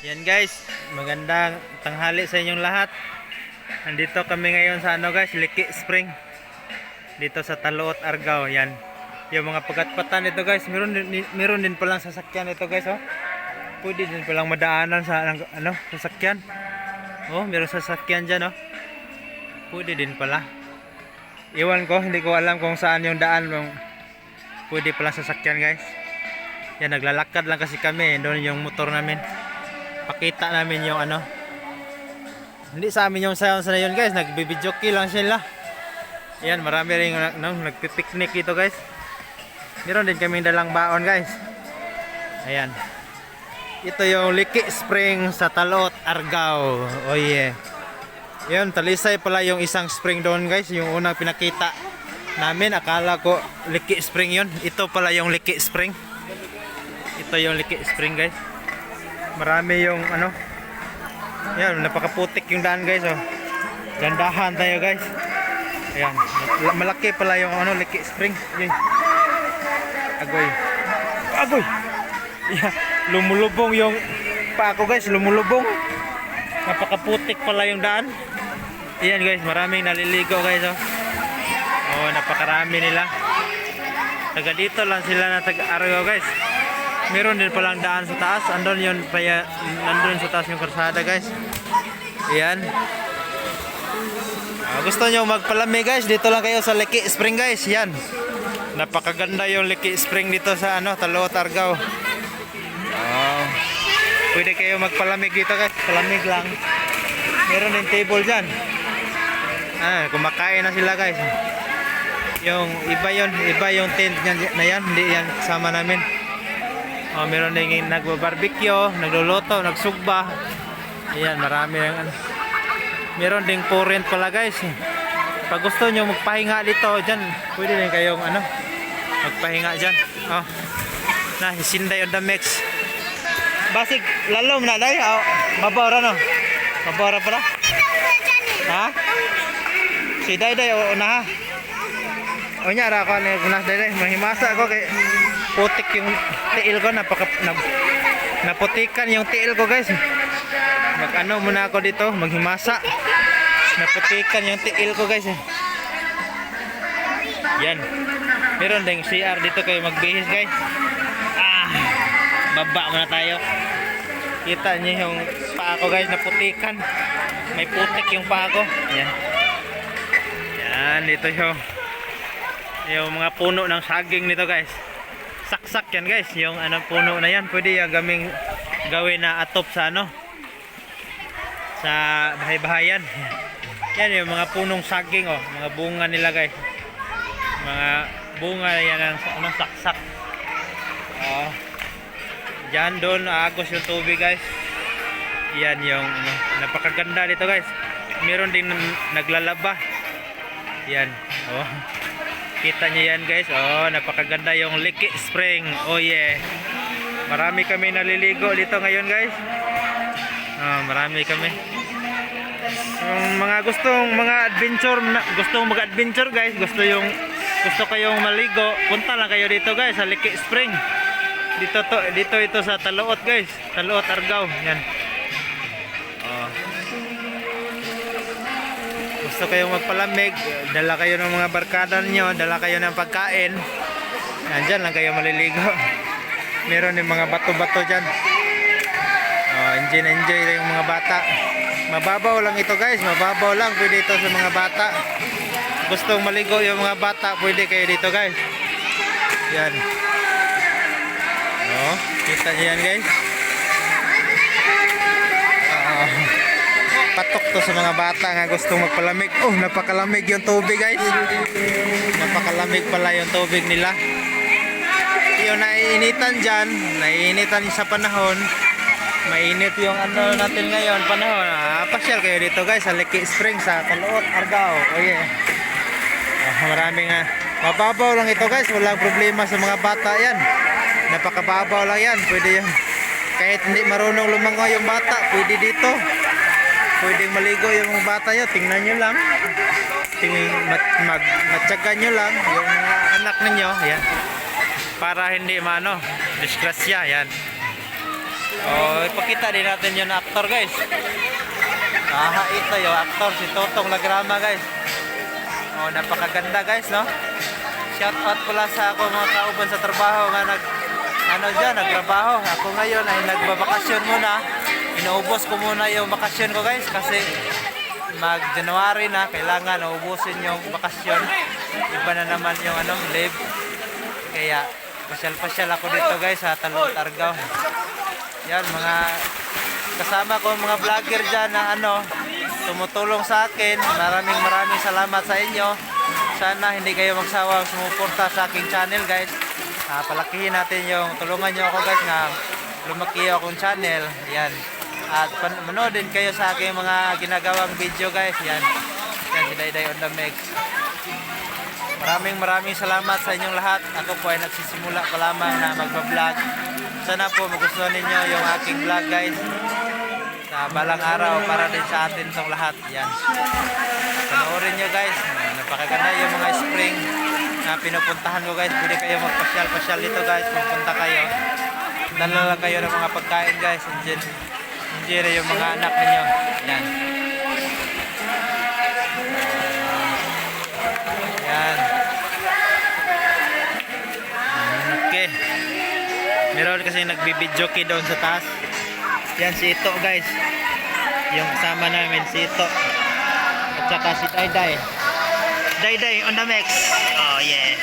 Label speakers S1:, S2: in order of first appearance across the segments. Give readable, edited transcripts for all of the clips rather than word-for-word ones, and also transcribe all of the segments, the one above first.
S1: Yan guys, magandang tanghali sa inyong lahat. Nandito kami ngayon sa guys, Liki Spring. Dito sa Taluot, Argao. Yan. Yung mga pagatpatan nito guys, meron din palang sasakyan ito guys, oh. Pwede din palang madaanan sa sasakyan. Oh, meron sasakyan diyan, oh. Pwede din pala. Iwan ko, hindi ko alam kung saan yung daan ng pwede palang sasakyan guys. Yan, naglalakad lang kasi kami, doon yung motor namin. Pakita namin yung hindi sa amin yung sounds na yun guys, nagbibidyoke lang sila. Yan, marami rin nagpipiknik dito guys. Meron din kaming dalang baon guys. Ayan, ito yung Liki Spring sa Taluot, Argao. Oh yeah. Yan, Talisay pala yung isang spring doon guys. Yung unang pinakita namin, akala ko Liki Spring yun. Ito pala yung Liki Spring. Ito yung Liki Spring guys. Marami yung yan, napakaputik yung daan guys, oh. Gandahan tayo guys. Ayan, malaki pala yung Liki Spring. Yun. Agoy. Agoy. Yeah, lumulubong yung pa ako guys, lumulubong. Napakaputik pala yung daan. Ayan guys, maraming naliligo guys, oh. Oh, napakarami nila. Taga dito lang sila na taga-Argao guys. Meron din palang daan sa taas. Andun yun, nandun sa taas yung karsada guys. Ayan. Gusto nyo magpalamig guys, dito lang kayo sa Liki Spring guys. Yan, napakaganda yung Liki Spring dito sa Taluot, Argao. Pwede kayo magpalamig dito guys, palamig lang. Meron din table dyan. Kumakain na sila guys. Yung iba yung tent na yan, hindi yan kasama namin. Meron din nagba-barbecue, nagluluto, nagsugba. Ayan, marami ng meron ding current pala guys. Pag gusto nyo magpahinga dito dyan, pwede din kayong magpahinga dyan. Hisinday on the mix. Basig lalom na day. Mabawra no. Mabawra pala. Ha? Si day o na ha. O nya ra ko ni kunas day. Mahimasa ko kay putik yung tiil ko, naputikan yung tiil ko guys. Muna ako dito, maghimasa. Naputikan yung tiil ko guys. Yan. Meron ding CR dito kayo magbihis guys. Baba muna tayo. Kita niyo yung paa ko guys, naputikan. May putik yung paa ko. Yan. Yan, dito yung mga puno ng saging nito guys. Saksak yan guys, yung puno na yan pwede gawin na atop sa sa bahay-bahayan. Yan yung mga punong saging, mga bunga nila guys. Mga bunga yan ng saksak. Diyan doon agos yung tubig guys. Yan yung napakaganda dito guys. Meron din naglalaba. Yan. Kita nyo yan guys. Napakaganda yung Liki Spring. Oh yeah. Marami kami naliligo dito ngayon guys. Marami kami. Yung mga gustong mag-adventure guys, gusto kayong maligo, punta lang kayo dito guys sa Liki Spring. Dito ito sa Taluot guys. Taluot, Argao. Yan. Gusto kayong magpalamig, dala kayo ng mga barkada niyo, dala kayo ng pagkain. Diyan lang kayo maliligo. Meron din mga bato-bato diyan. Enjoy yung mga bata. Mababaw lang ito guys, mababaw lang, pwede ito sa mga bata. Gustong maligo yung mga bata, pwede kayo dito guys. Yan. Kita niyo yan guys. Patok to sa mga bata nga gustong magpalamig. Napakalamig yung tubig guys. Napakalamig pala yung tubig nila. Yung naiinitan dyan, naiinitan sa panahon. Mainit yung natin ngayon, panahon. Pasyal kayo dito guys sa Liki Spring sa Taluot, Argao. Oh yeah. Maraming mababaw lang ito guys, walang problema sa mga bata yan. Napakababaw lang yan, pwede yan. Kahit hindi marunong lumangoy yung bata, pwede dito. Pwedeng maligo yung mga bata nyo. Tingnan nyo lang. Matyagan nyo lang yung mga anak ninyo. Yan. Para hindi disgrasya. Yan. Oh, ipakita din natin yung actor guys. Ito yung actor, si Totong Lagrama guys. Oh, napakaganda guys, no? Shout out pala sa ako mga kauban sa trabaho nga nagtrabaho. Ako ngayon ay nagbabakasyon muna. Inuubos ko muna yung bakasyon ko guys kasi mag January na kailangan ubusin yung bakasyon. Iba na naman yung leave. Kaya pasyal-pasyal ako dito guys sa Talot Argao. Yan mga kasama ko mga vlogger dyan na tumutulong sa akin. Maraming salamat sa inyo. Sana hindi kayo magsawang sumuporta sa aking channel guys. Palakihin natin yung tulungan nyo ako guys na lumaki akong channel. Yan. At manoodin kayo sa aking mga ginagawang video guys. Yan. Yan si Dayday on the mix. Maraming salamat sa inyong lahat. Ako po ay nagsisimula pa lamang na magbablog. Sana po magustuhan ninyo yung aking vlog guys. Sa balang araw para din sa atin itong lahat. Yan. Panoorin nyo guys. Napakaganda yung mga spring na pinupuntahan ko guys. Pwede kayo magpasyal dito guys. Pupunta kayo. Dala lang kayo ng mga pagkain guys. Enjoy yung mga anak ninyo. Yan. Yan. Okay. Meron kasi nagbibidyoke doon sa taas. Yan si Ito guys. Yung kasama namin si Ito. At saka si Dayday. Dayday on the mix. Oh yeah.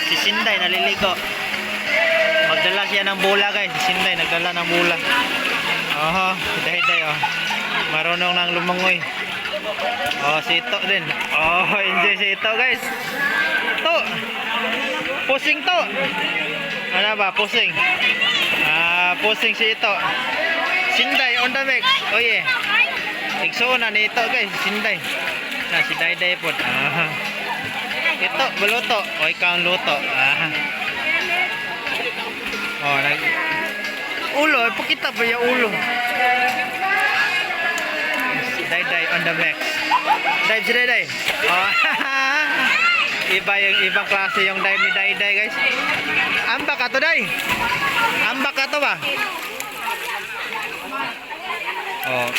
S1: Si Sinday naliligo. Magdala siya ng bula guys. Si Sinday nagdala ng bula. Oh, si Dayday oh. Marunong nang lumangoy. Oh, si Ito din. Oh, enjoy si Ito guys. Ito. Pusing to. Ano ba? Pusing. Pusing si Ito. Sinday on the mix. Oh yeah. Igsuuna ni Ito guys. Sinday. Na si Dayday po. Ito, baluto. O ikaw ang luto. Oh, ulo. Pakita ba yung ulo? Si Dayday on the mix. Dive si Dayday. Oh, iba yung ibang klase yung dive ni Dayday guys. Ambak ka to Day. Ambak ka to ba? Oh,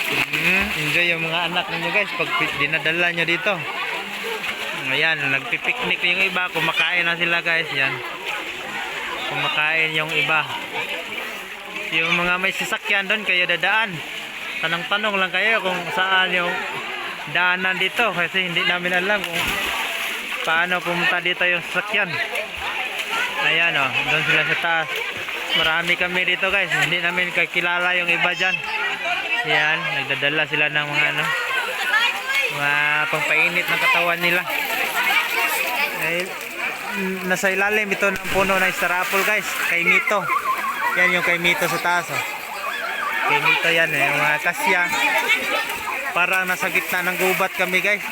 S1: enjoy yung mga anak ninyo guys pag dinadala nyo dito. Ayan, nagpipiknik yung iba, kumakain na sila guys. Yan. Kumakain yung iba. Yung mga may sasakyan doon kayo dadaan. Tanong-tanong lang kayo kung saan yung daanan dito kasi hindi namin alam kung paano pumunta dito yung sasakyan. Ayan oh, doon sila sa taas. Marami kami dito guys, hindi namin kakilala yung iba dyan. Yan, nagdadala sila ng mga mga pangpainit ng katawan nila. Nasa ilalim ito ng puno ng star apple guys, kay Mito. Yan yung kay Mito sa taas oh. Kay Mito yan mga kasya. Parang nasa gitna ng gubat kami guys.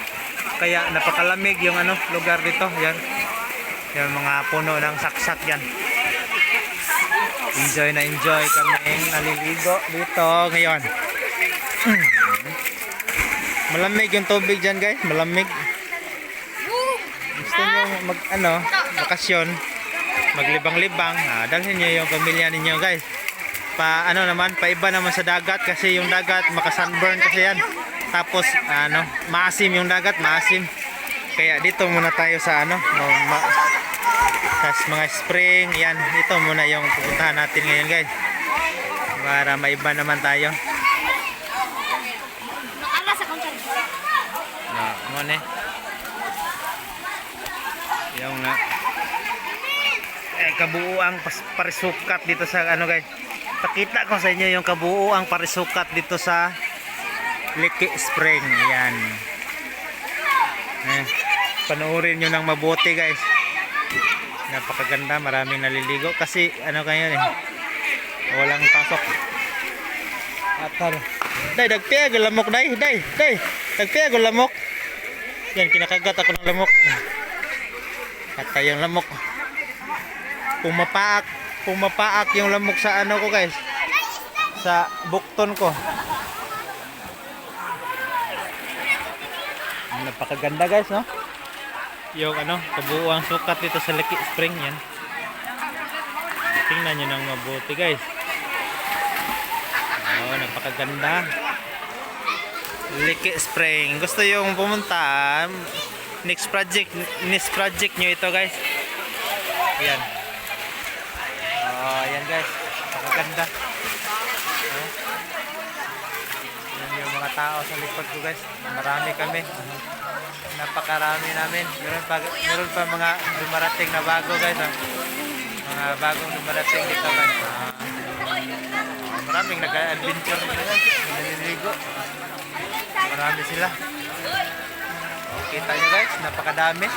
S1: Kaya napakalamig yung lugar dito. Yan. Yung mga puno ng saksak yan. Enjoy kami naliligo dito ngayon. Malamig yung tubig dyan guys, malamig. Gusto nyo bakasyon, maglibang-libang, dalhin nyo yung pamilya ninyo guys. Paiba naman sa dagat kasi yung dagat maka-sunburn kasi yan. Tapos maasim yung dagat, maasim. Kaya dito muna tayo sa sa mga spring, yan. Ito muna yung pupuntahan natin ngayon guys. Para maiba naman tayo. Yung kabuuang parisukat dito sa guys. Pakita ko sa inyo yung kabuuang parisukat dito sa Liki Spring. Yan. Panoorin nyo ng mabuti guys. Napakaganda, maraming naliligo kasi ngayon walang pasok. Day, dagpiag lamok day. Dagpiag lamok. Yan, kinakagat ako ng lamok. Patay yung lamok. Pumapaak yung lamok sa ko guys. Sa bukton ko. Napakaganda guys, no? Yung kabuuang sukat dito sa Liki Spring yan. Tingnan nyo ng mabuti guys. napakaganda. Liki Spring. Gusto yung pumunta, next project nyo ito guys. Ayan. Oh, ayan guys. Napakaganda. Oh. Ayan yung mga tao sa likod ko guys. Marami kami. Napakarami namin. Meron pa mga dumarating na bago guys. Mga bagong dumarating dito guys. Maraming nag-adventure nila guys. Naliligo. Marami sila. Kita nyo guys, napakadami.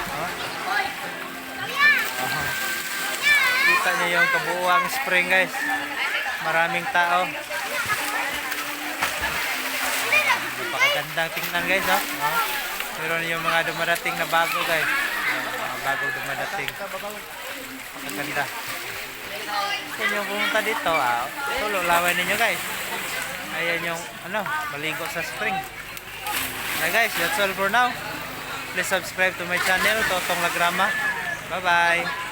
S1: Kita nyo yung kabuuang spring guys. Maraming tao. Napakagandang tingnan guys. Meron yung mga dumarating na bago guys. Mga bagong dumarating. Napakaganda. Kung yung pumunta dito, tulo lawan ninyo guys. Ayan yung maligo sa spring. Na guys, that's all for now. Please subscribe to my channel, Totong Lagrama. Bye bye.